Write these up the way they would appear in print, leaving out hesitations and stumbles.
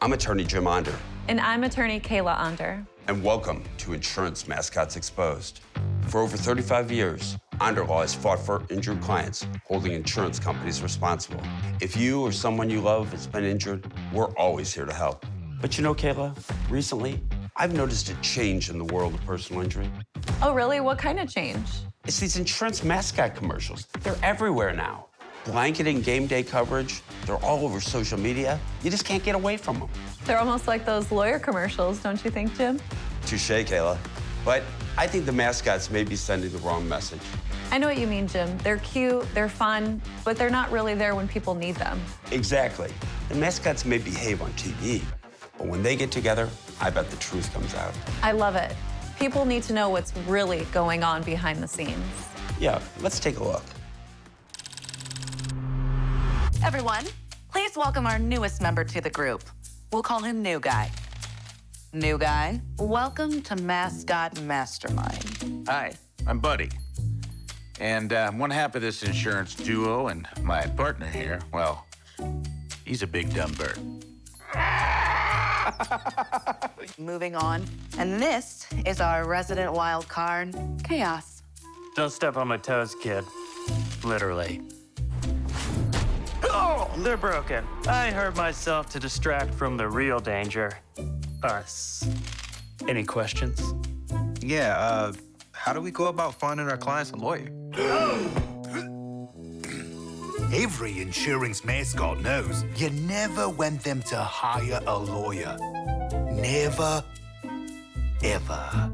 I'm attorney Jim Onder. And I'm attorney Kayla Onder. And welcome to Insurance Mascots Exposed. For over 35 years, Onder Law has fought for injured clients, holding insurance companies responsible. If you or someone you love has been injured, we're always here to help. But you know, Kayla, recently, I've noticed a change in the world of personal injury. Oh, really? What kind of change? It's these insurance mascot commercials. They're everywhere now. Blanketing game day coverage. They're all over social media. You just can't get away from them. They're almost like those lawyer commercials, don't you think, Jim? Touché, Kayla. But I think the mascots may be sending the wrong message. I know what you mean, Jim. They're cute, they're fun, but they're not really there when people need them. Exactly. The mascots may behave on TV, but when they get together, I bet the truth comes out. I love it. People need to know what's really going on behind the scenes. Yeah, let's take a look. Everyone, please welcome our newest member to the group. We'll call him New Guy. New Guy, welcome to Mascot Mastermind. Hi, I'm Buddy. And one half of this insurance duo, and my partner here, well, he's a big dumb bird. Moving on. And this is our resident wild card, Chaos. Don't step on my toes, kid. Literally. Oh, they're broken. I hurt myself to distract from the real danger. Us. Any questions? Yeah, how do we go about finding our clients a lawyer? Every insurance mascot knows you never want them to hire a lawyer. Never, ever.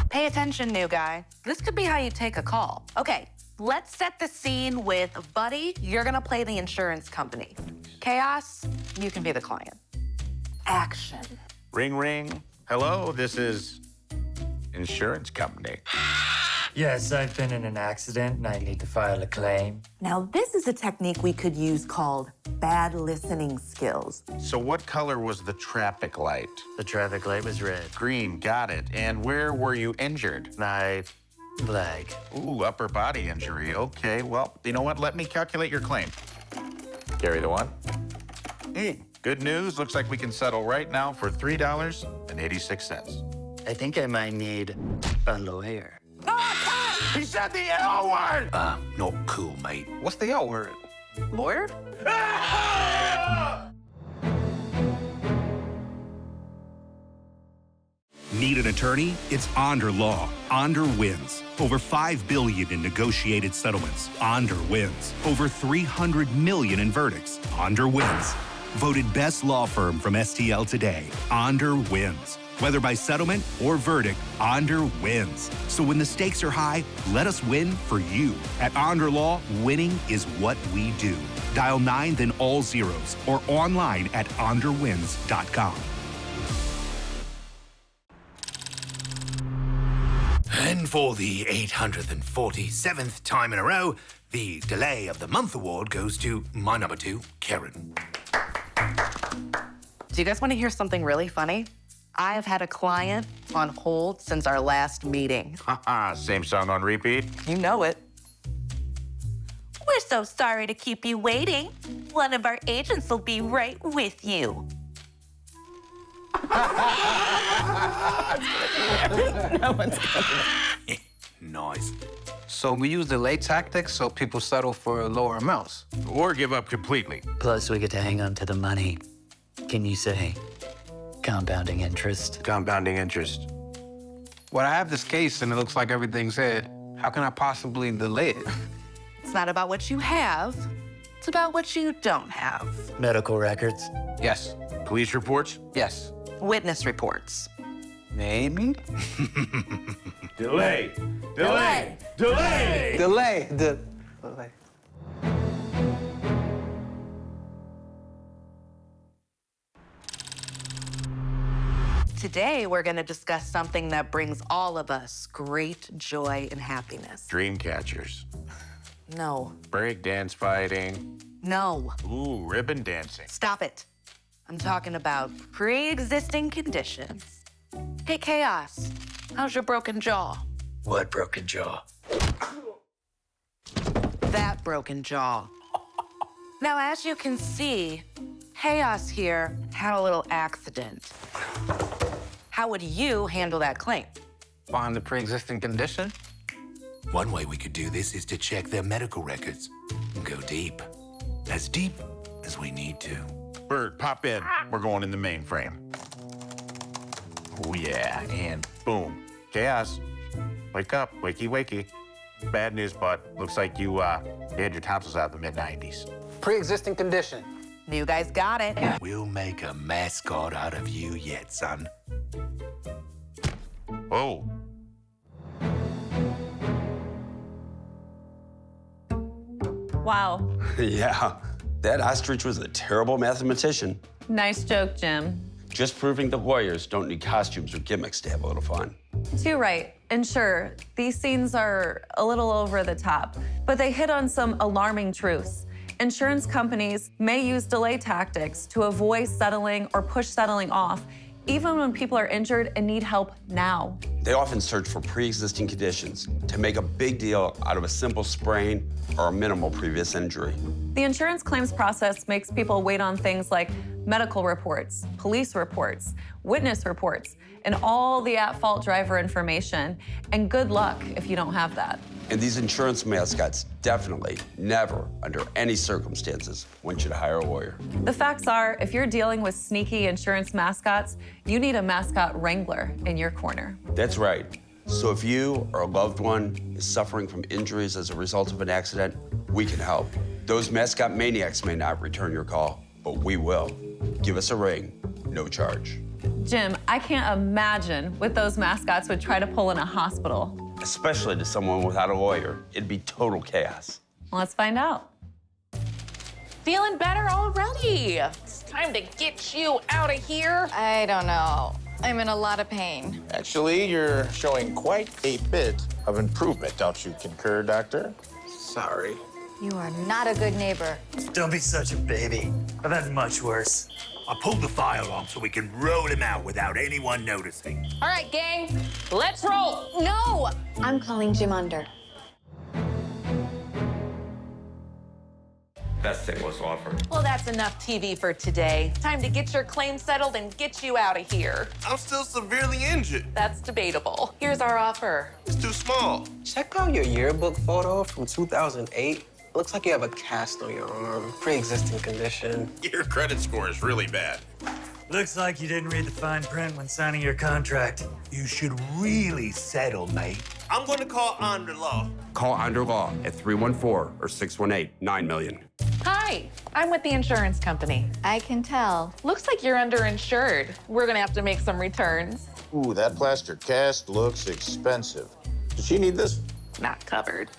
Pay attention, New Guy. This could be how you take a call. Okay, let's set the scene with Buddy. You're gonna play the insurance company. Chaos, you can be the client. Action. Ring, ring. Hello, this is insurance company. Yes, I've been in an accident and I need to file a claim. Now, this is a technique we could use called bad listening skills. So what color was the traffic light? The traffic light was red. Green, got it. And where were you injured? My leg. Ooh, upper body injury. Okay, well, you know what? Let me calculate your claim. Carry the one. Good news. Looks like we can settle right now for $3.86. I think I might need a lawyer. He said the L word! Not cool, mate. What's the L word? Lawyer? Need an attorney? It's Onder Law. Onder wins. Over $5 billion in negotiated settlements. Onder wins. Over $300 million in verdicts. Onder wins. Voted best law firm from STL Today. Onder wins. Whether by settlement or verdict, Onder wins. So when the stakes are high, let us win for you. At Onder Law, winning is what we do. Dial 9, then all zeros, or online at onderwins.com. And for the 847th time in a row, the Delay of the Month award goes to my number 2, Karen. Do you guys want to hear something really funny? I have had a client on hold since our last meeting. Haha, same song on repeat. You know it. We're so sorry to keep you waiting. One of our agents will be right with you. No one's coming. Nice. So we use delay tactics so people settle for lower amounts. Or give up completely. Plus, we get to hang on to the money. Can you say compounding interest? Compounding interest. Well, I have this case and it looks like everything's hid. How can I possibly delay it? It's not about what you have. It's about what you don't have. Medical records? Yes. Police reports? Yes. Witness reports. Maybe? Delay! Delay! Delay! Delay. Delay. Today, we're going to discuss something that brings all of us great joy and happiness. Dream catchers. No. Break dance fighting. No. Ooh, ribbon dancing. Stop it. I'm talking about pre-existing conditions. Hey, Chaos, how's your broken jaw? What broken jaw? broken jaw. Now, as you can see, Chaos here had a little accident. How would you handle that claim? Find the pre-existing condition? One way we could do this is to check their medical records and go deep. As deep as we need to. Bert, pop in. We're going in the mainframe. Oh, yeah, and boom. Chaos. Wake up, wakey, wakey. Bad news, bud. Looks like you had your tonsils out in the mid-90s. Pre-existing condition. You guys got it. We'll make a mascot out of you yet, son. Oh. Wow. Yeah, that ostrich was a terrible mathematician. Nice joke, Jim. Just proving the lawyers don't need costumes or gimmicks to have a little fun. Too right. And sure, these scenes are a little over the top, but they hit on some alarming truths. Insurance companies may use delay tactics to avoid settling or push settling off, even when people are injured and need help now. They often search for pre-existing conditions to make a big deal out of a simple sprain or a minimal previous injury. The insurance claims process makes people wait on things like medical reports, police reports, witness reports, and all the at-fault driver information. And good luck if you don't have that. And these insurance mascots definitely, never, under any circumstances, want you to hire a lawyer. The facts are, if you're dealing with sneaky insurance mascots, you need a mascot wrangler in your corner. That's right. So if you or a loved one is suffering from injuries as a result of an accident, we can help. Those mascot maniacs may not return your call, but we will. Give us a ring, no charge. Jim, I can't imagine what those mascots would try to pull in a hospital. Especially to someone without a lawyer. It'd be total chaos. Let's find out. Feeling better already. It's time to get you out of here. I don't know. I'm in a lot of pain. Actually, you're showing quite a bit of improvement. Don't you concur, Doctor? Sorry. You are not a good neighbor. Don't be such a baby. I've had much worse. I pulled the firearm so we can roll him out without anyone noticing. All right, gang, let's roll. No! I'm calling Jim under. Best thing was offered. Well, that's enough TV for today. Time to get your claim settled and get you out of here. I'm still severely injured. That's debatable. Here's our offer. It's too small. Check out your yearbook photo from 2008. Looks like you have a cast on your arm, pre-existing condition. Your credit score is really bad. Looks like you didn't read the fine print when signing your contract. You should really settle, mate. I'm going to call under law. Call Under Law at 314 or 618-9 Hi, I'm with the insurance company. I can tell. Looks like you're underinsured. We're gonna have to make some returns. Ooh, that plaster cast looks expensive. Does she need this? Not covered.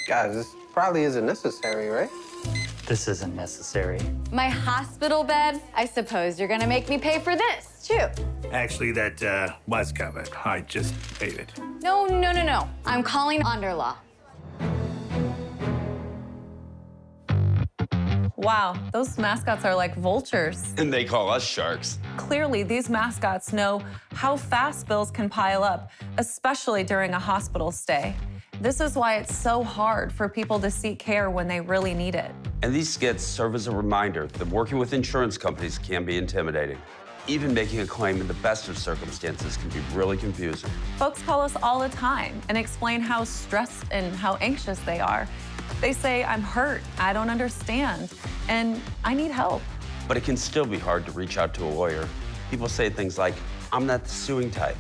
Guys, this probably isn't necessary, right? This isn't necessary. My hospital bed? I suppose you're gonna make me pay for this, too. Actually, that was covered. I just paid it. No. I'm calling under law. Wow, those mascots are like vultures. And they call us sharks. Clearly, these mascots know how fast bills can pile up, especially during a hospital stay. This is why it's so hard for people to seek care when they really need it. And these skits serve as a reminder that working with insurance companies can be intimidating. Even making a claim in the best of circumstances can be really confusing. Folks call us all the time and explain how stressed and how anxious they are. They say, I'm hurt, I don't understand, and I need help. But it can still be hard to reach out to a lawyer. People say things like, I'm not the suing type.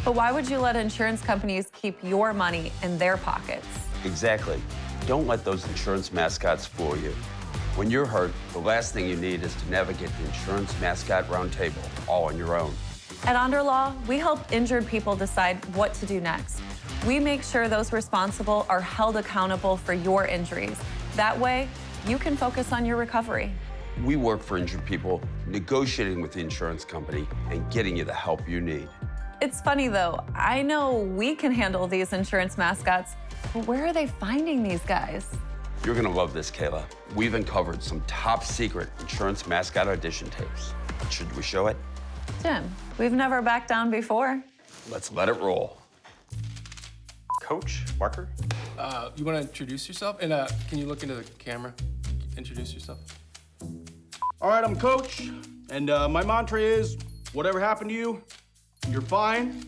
But why would you let insurance companies keep your money in their pockets? Exactly. Don't let those insurance mascots fool you. When you're hurt, the last thing you need is to navigate the insurance mascot roundtable all on your own. At Under Law, we help injured people decide what to do next. We make sure those responsible are held accountable for your injuries. That way, you can focus on your recovery. We work for injured people, negotiating with the insurance company and getting you the help you need. It's funny though, I know we can handle these insurance mascots, but where are they finding these guys? You're gonna love this, Kayla. We've uncovered some top secret insurance mascot audition tapes. Should we show it? Jim, we've never backed down before. Let's let it roll. Coach, marker. You want to introduce yourself? And can you look into the camera? Introduce yourself. All right, I'm Coach, and my mantra is, whatever happened to you, you're fine,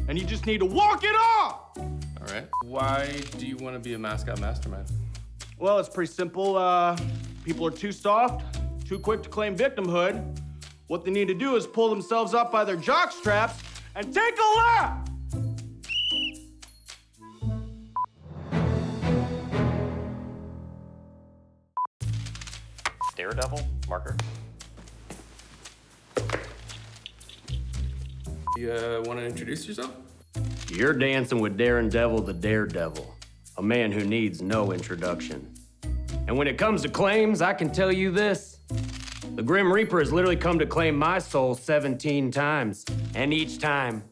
and you just need to walk it off! All right. Why do you want to be a mascot mastermind? Well, it's pretty simple. People are too soft, too quick to claim victimhood. What they need to do is pull themselves up by their jock straps and take a lap! Daredevil, marker. You want to introduce yourself? You're dancing with Daredevil the Daredevil, a man who needs no introduction. And when it comes to claims, I can tell you this. The Grim Reaper has literally come to claim my soul 17 times. And each time,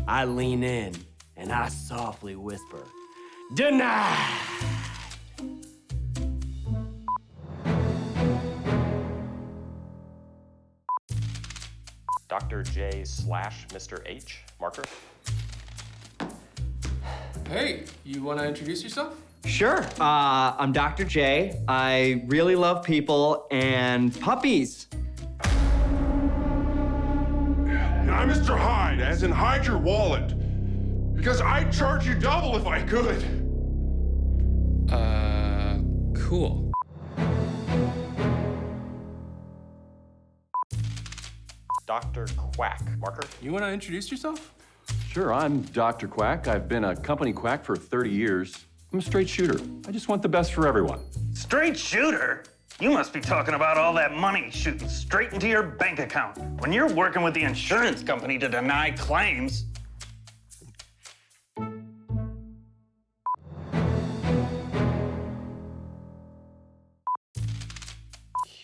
I lean in and I softly whisper, "Denied!" Dr. J / Mr. H, marker. Hey, you want to introduce yourself? Sure. I'm Dr. J. I really love people and puppies. I'm Mr. Hyde, as in hide your wallet. Because I'd charge you double if I could. Cool. Dr. Quack, marker. You want to introduce yourself? Sure, I'm Dr. Quack. I've been a company quack for 30 years. I'm a straight shooter. I just want the best for everyone. Straight shooter? You must be talking about all that money shooting straight into your bank account when you're working with the insurance company to deny claims.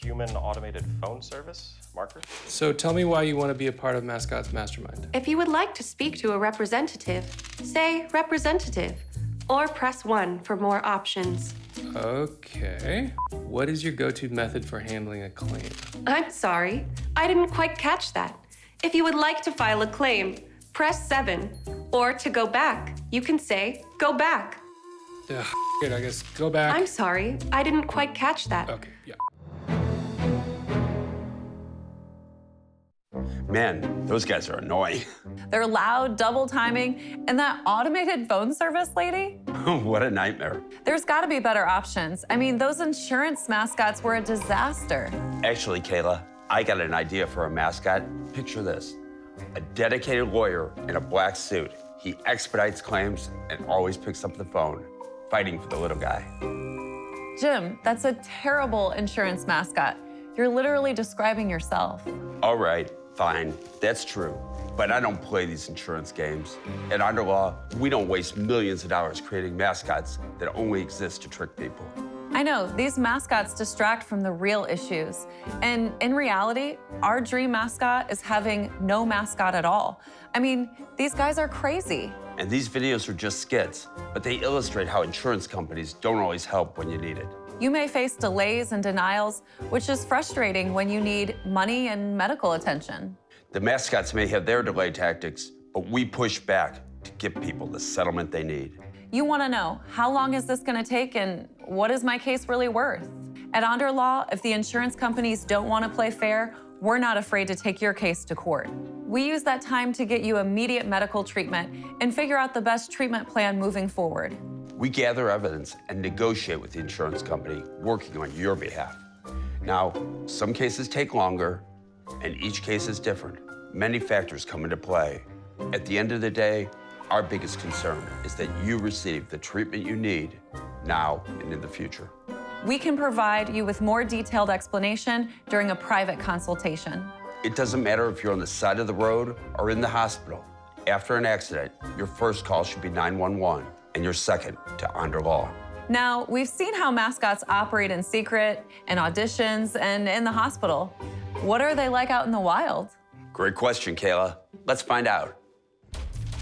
Human automated phone service, marker. So tell me why you want to be a part of Mascots Mastermind. If you would like to speak to a representative, say representative, or press 1 for more options. Okay. What is your go-to method for handling a claim? I'm sorry, I didn't quite catch that. If you would like to file a claim, press 7. Or to go back, you can say, go back. Ugh, good, I guess go back. I'm sorry, I didn't quite catch that. Okay, yeah. Man, those guys are annoying. They're loud, double timing, and that automated phone service lady? What a nightmare. There's gotta be better options. I mean, those insurance mascots were a disaster. Actually, Kayla, I got an idea for a mascot. Picture this. A dedicated lawyer in a black suit. He expedites claims and always picks up the phone, fighting for the little guy. Jim, that's a terrible insurance mascot. You're literally describing yourself. All right, fine, that's true. But I don't play these insurance games. And under law, we don't waste millions of dollars creating mascots that only exist to trick people. I know, these mascots distract from the real issues. And in reality, our dream mascot is having no mascot at all. I mean, these guys are crazy. And these videos are just skits, but they illustrate how insurance companies don't always help when you need it. You may face delays and denials, which is frustrating when you need money and medical attention. The mascots may have their delay tactics, but we push back to give people the settlement they need. You want to know, how long is this going to take and what is my case really worth? At Under Law, if the insurance companies don't want to play fair, we're not afraid to take your case to court. We use that time to get you immediate medical treatment and figure out the best treatment plan moving forward. We gather evidence and negotiate with the insurance company working on your behalf. Now, some cases take longer, and each case is different. Many factors come into play. At the end of the day, our biggest concern is that you receive the treatment you need now and in the future. We can provide you with more detailed explanation during a private consultation. It doesn't matter if you're on the side of the road or in the hospital. After an accident, your first call should be 911 and your second to Under Law. Now, we've seen how mascots operate in secret, in auditions, and in the hospital. What are they like out in the wild? Great question, Kayla. Let's find out.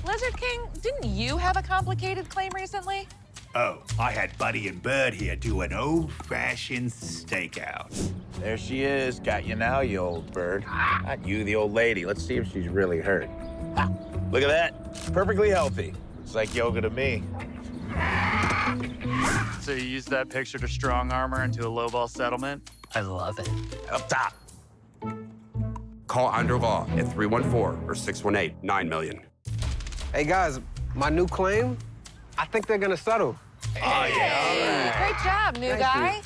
Lizard King, didn't you have a complicated claim recently? Oh, I had Buddy and Bird here do an old-fashioned stakeout. There she is. Got you now, you old bird. Not you, the old lady. Let's see if she's really hurt. Ah, look at that. Perfectly healthy. It's like yoga to me. So you used that picture to strong armor into a lowball settlement? I love it. Up top. Call Under Law at 314 or 618-9000000. Hey, guys, my new claim, I think they're gonna settle. Hey, great job, new Thank guy. you.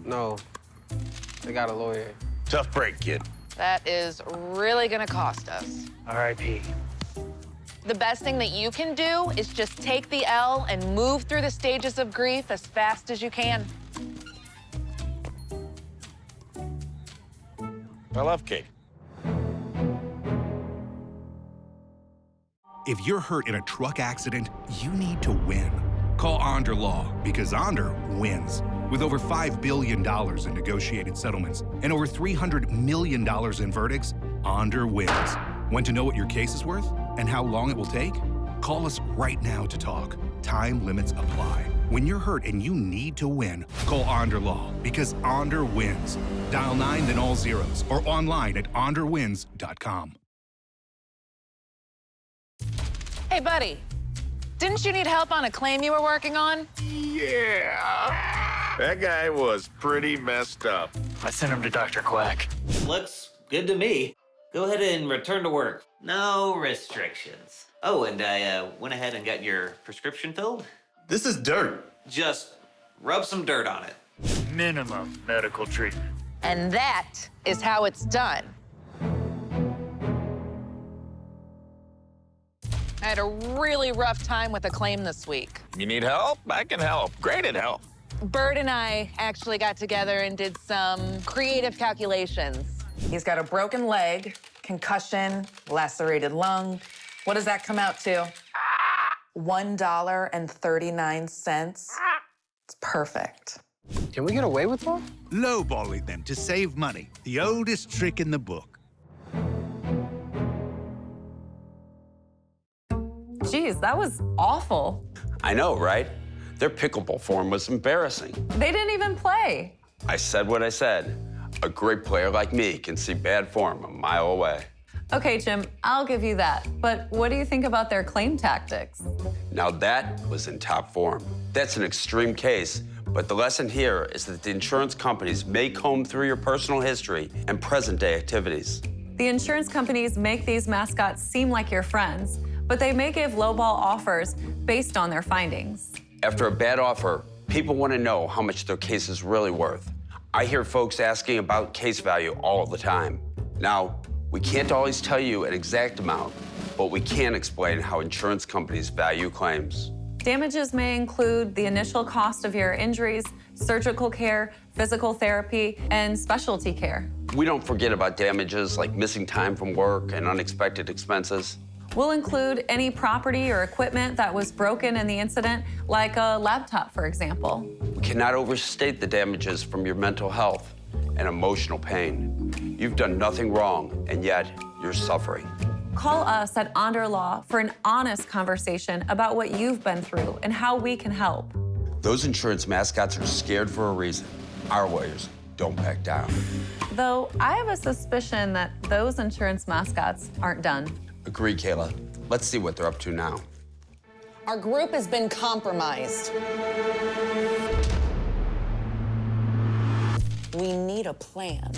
No, they got a lawyer. Tough break, kid. That is really gonna cost us. R.I.P. The best thing that you can do is just take the L and move through the stages of grief as fast as you can. I love cake. If you're hurt in a truck accident, you need to win. Call Onder Law because Onder wins. With over $5 billion in negotiated settlements and over $300 million in verdicts, Onder wins. Want to know what your case is worth and how long it will take? Call us right now to talk. Time limits apply. When you're hurt and you need to win, call Onder Law because Onder wins. Dial 9 then all zeros or online at onderwins.com. Hey, buddy, didn't you need help on a claim you were working on? Yeah. That guy was pretty messed up. I sent him to Dr. Quack. Looks good to me. Go ahead and return to work. No restrictions. Oh, and I went ahead and got your prescription filled. This is dirt. Just rub some dirt on it. Minimum medical treatment. And that is how it's done. I had a really rough time with a claim this week. You need help? I can help. Great at help. Bert and I actually got together and did some creative calculations. He's got a broken leg, concussion, lacerated lung. What does that come out to? $1.39. It's perfect. Can we get away with that? Lowballing them to save money. The oldest trick in the book. Geez, that was awful. I know, right? Their pickleball form was embarrassing. They didn't even play. I said what I said. A great player like me can see bad form a mile away. Okay, Jim, I'll give you that. But what do you think about their claim tactics? Now that was in top form. That's an extreme case, but the lesson here is that the insurance companies may comb through your personal history and present-day activities. The insurance companies make these mascots seem like your friends, but they may give lowball offers based on their findings. After a bad offer, people want to know how much their case is really worth. I hear folks asking about case value all the time. Now, we can't always tell you an exact amount, but we can explain how insurance companies value claims. Damages may include the initial cost of your injuries, surgical care, physical therapy, and specialty care. We don't forget about damages like missing time from work and unexpected expenses. We'll include any property or equipment that was broken in the incident, like a laptop, for example. We cannot overstate the damages from your mental health and emotional pain. You've done nothing wrong, and yet you're suffering. Call us at Onder Law for an honest conversation about what you've been through and how we can help. Those insurance mascots are scared for a reason. Our lawyers don't back down. Though I have a suspicion that those insurance mascots aren't done. Agree, Kayla. Let's see what they're up to now. Our group has been compromised. We need a plan.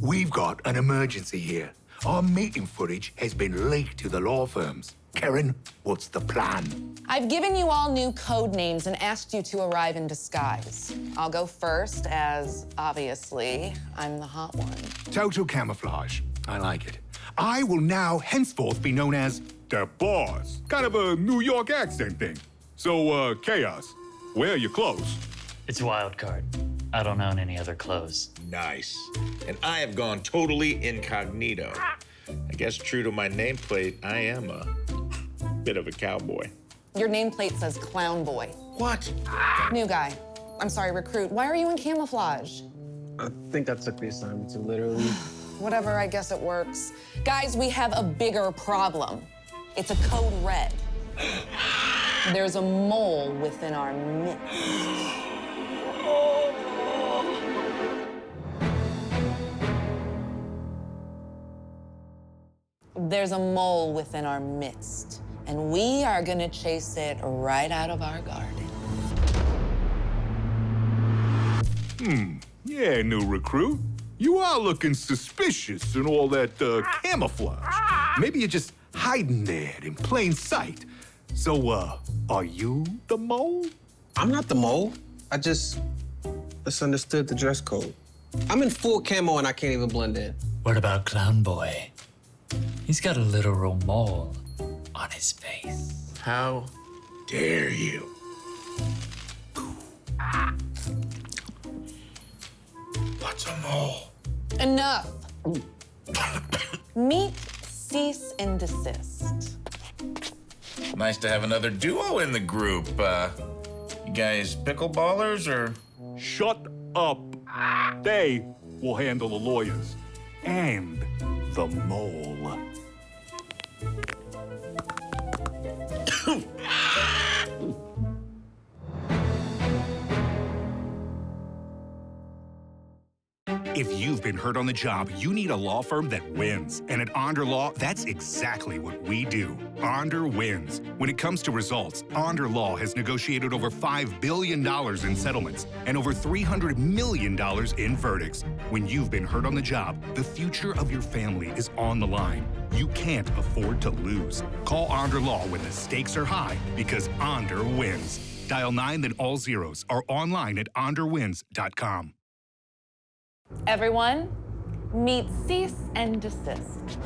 We've got an emergency here. Our meeting footage has been leaked to the law firms. Karen, what's the plan? I've given you all new code names and asked you to arrive in disguise. I'll go first, as obviously I'm the hot one. Total camouflage. I like it. I will now henceforth be known as the boss. Kind of a New York accent thing. So, Chaos, where are your clothes? It's wild card. I don't own any other clothes. Nice. And I have gone totally incognito. I guess true to my nameplate, I am a bit of a cowboy. Your nameplate says Clown Boy. What? New guy. I'm sorry, recruit. Why are you in camouflage? I think I took the assignment to literally. Whatever, I guess it works. Guys, we have a bigger problem. It's a code red. There's a mole within our midst. There's a mole within our midst, and we are gonna chase it right out of our garden. Yeah, new recruit. You are looking suspicious in all that camouflage. Maybe you're just hiding there in plain sight. So, are you the mole? I'm not the mole. I just misunderstood the dress code. I'm in full camo and I can't even blend in. What about Clown Boy? He's got a literal mole on his face. How dare you? What's a mole? Enough. Meet, cease, and desist. Nice to have another duo in the group. You guys pickleballers or? Shut up. They will handle the lawyers and the mole. If you've been hurt on the job, you need a law firm that wins. And at Onder Law, that's exactly what we do. Onder wins. When it comes to results, Onder Law has negotiated over $5 billion in settlements and over $300 million in verdicts. When you've been hurt on the job, the future of your family is on the line. You can't afford to lose. Call Onder Law when the stakes are high because Onder wins. Dial 9 then all zeros or online at onderwins.com. Everyone, meet, cease, and desist.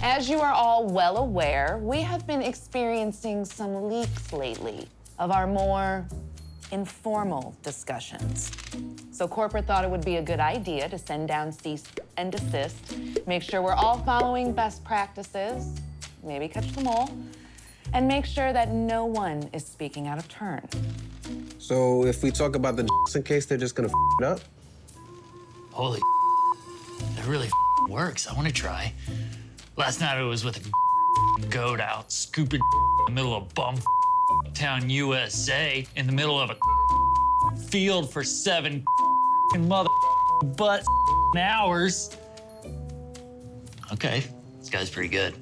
As you are all well aware, we have been experiencing some leaks lately of our more informal discussions. So corporate thought it would be a good idea to send down cease and desist, make sure we're all following best practices, maybe catch them all, and make sure that no one is speaking out of turn. So if we talk about the in case, they're just gonna it up? Holy that really works. I want to try. Last night I was with a goat out scooping in the middle of bum town USA in the middle of a field for 7 mother butt hours. Okay, this guy's pretty good.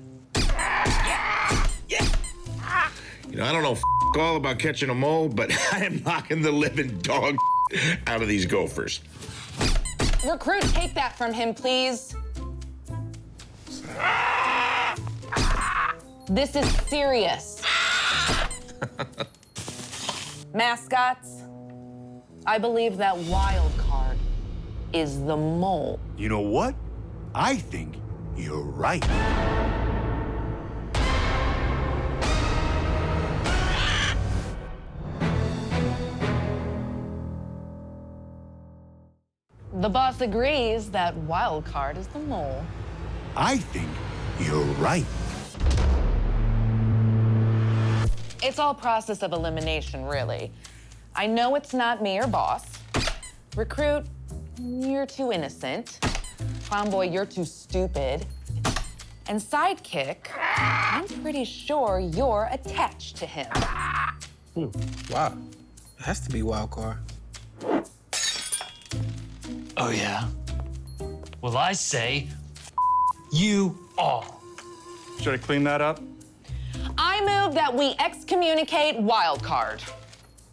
You know, I don't know all about catching a mole, but I am knocking the living dog out of these gophers. Recruit, take that from him, please. This is serious. Mascots, I believe that wild card is the mole. You know what? I think you're right. The boss agrees that wild card is the mole. I think you're right. It's all process of elimination, really. I know it's not me or boss. Recruit, you're too innocent. Clown Boy, you're too stupid. And Sidekick, I'm pretty sure you're attached to him. Wow, it has to be wild card. Oh, yeah? Well, I say, you all. Should I clean that up? I move that we excommunicate Wildcard.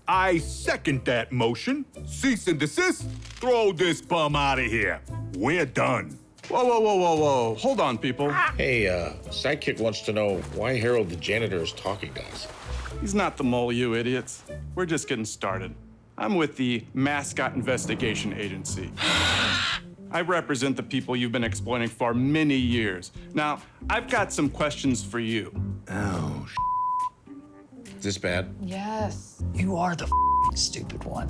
I second that motion. Cease and desist. Throw this bum out of here. We're done. Whoa, whoa, whoa, whoa, whoa. Hold on, people. Hey, Sidekick wants to know why Harold the janitor is talking to us. He's not the mole, you idiots. We're just getting started. I'm with the Mascot Investigation Agency. I represent the people you've been exploiting for many years. Now, I've got some questions for you. Oh, Is this bad? Yes. You are the stupid one.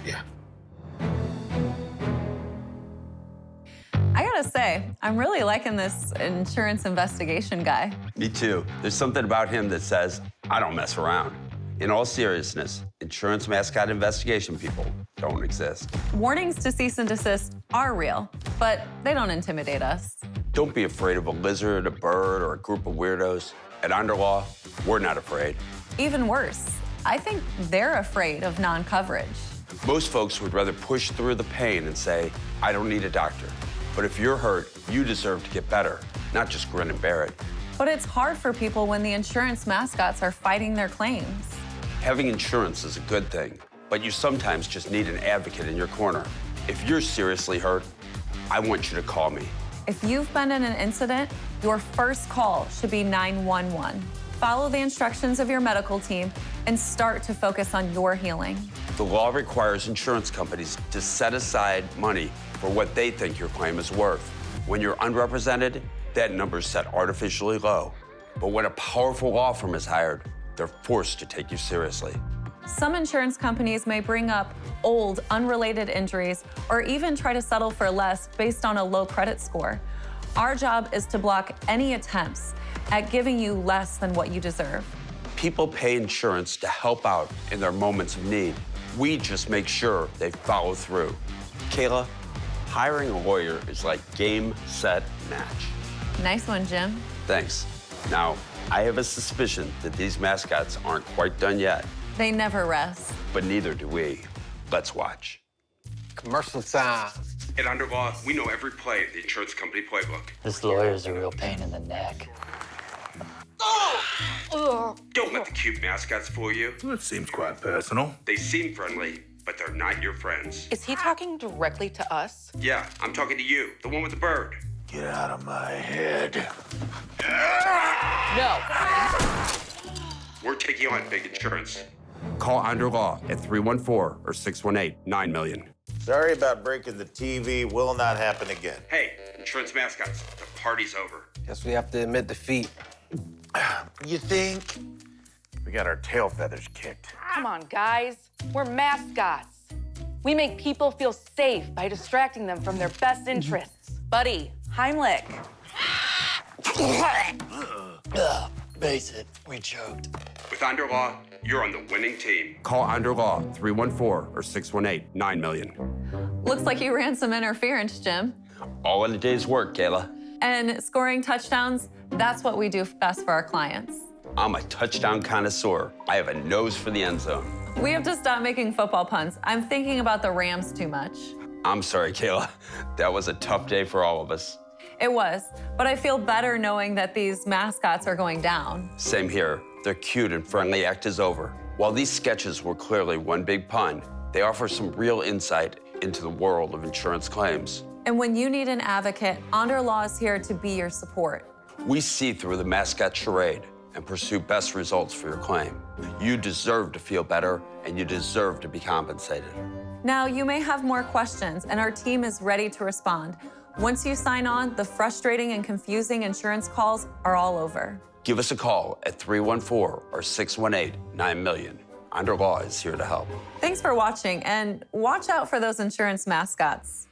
Yeah. I gotta say, I'm really liking this insurance investigation guy. Me too. There's something about him that says, I don't mess around. In all seriousness, insurance mascot investigation people don't exist. Warnings to cease and desist are real, but they don't intimidate us. Don't be afraid of a lizard, a bird, or a group of weirdos. At Underlaw, we're not afraid. Even worse, I think they're afraid of non-coverage. Most folks would rather push through the pain and say, I don't need a doctor. But if you're hurt, you deserve to get better, not just grin and bear it. But it's hard for people when the insurance mascots are fighting their claims. Having insurance is a good thing, but you sometimes just need an advocate in your corner. If you're seriously hurt, I want you to call me. If you've been in an incident, your first call should be 911. Follow the instructions of your medical team and start to focus on your healing. The law requires insurance companies to set aside money for what they think your claim is worth. When you're unrepresented, that number's set artificially low. But when a powerful law firm is hired, they're forced to take you seriously. Some insurance companies may bring up old, unrelated injuries or even try to settle for less based on a low credit score. Our job is to block any attempts at giving you less than what you deserve. People pay insurance to help out in their moments of need. We just make sure they follow through. Kayla, hiring a lawyer is like game, set, match. Nice one, Jim. Thanks. Now, I have a suspicion that these mascots aren't quite done yet. They never rest. But neither do we. Let's watch. Commercial time. At Underlaw, we know every play of the insurance company playbook. This lawyer's a real pain in the neck. Don't let the cute mascots fool you. That seems quite personal. They seem friendly, but they're not your friends. Is he talking directly to us? Yeah, I'm talking to you, the one with the bird. Get out of my head. No. We're taking on big insurance. Call Underlaw at 314 or 618-9 million. Sorry about breaking the TV. Will not happen again. Hey, insurance mascots, the party's over. Guess we have to admit defeat. You think? We got our tail feathers kicked. Come on, guys. We're mascots. We make people feel safe by distracting them from their best interests. Buddy, Heimlich. Face it, we choked. With Underlaw, you're on the winning team. Call Underlaw 314 or 618-9 million. Looks like you ran some interference, Jim. All in a day's work, Kayla. And scoring touchdowns, that's what we do best for our clients. I'm a touchdown connoisseur. I have a nose for the end zone. We have to stop making football puns. I'm thinking about the Rams too much. I'm sorry, Kayla. That was a tough day for all of us. It was, but I feel better knowing that these mascots are going down. Same here. Their cute and friendly act is over. While these sketches were clearly one big pun, they offer some real insight into the world of insurance claims. And when you need an advocate, Underlaw is here to be your support. We see through the mascot charade and pursue best results for your claim. You deserve to feel better, and you deserve to be compensated. Now, you may have more questions, and our team is ready to respond. Once you sign on, the frustrating and confusing insurance calls are all over. Give us a call at 314 or 618-9 million. Underlaw is here to help. Thanks for watching, and watch out for those insurance mascots.